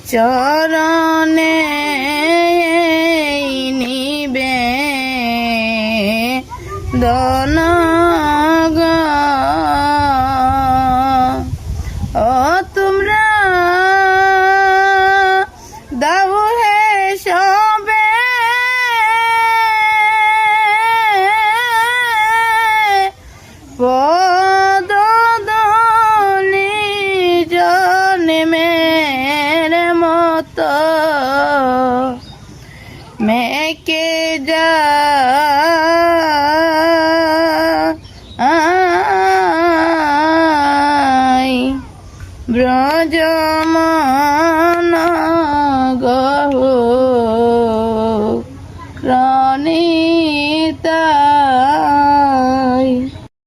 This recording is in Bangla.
চরণে নিবে দন ও তোমরা দাও হে সবে পদ দলি জন্মের মতো মেকে যা ব্রজমন গহু রণিতা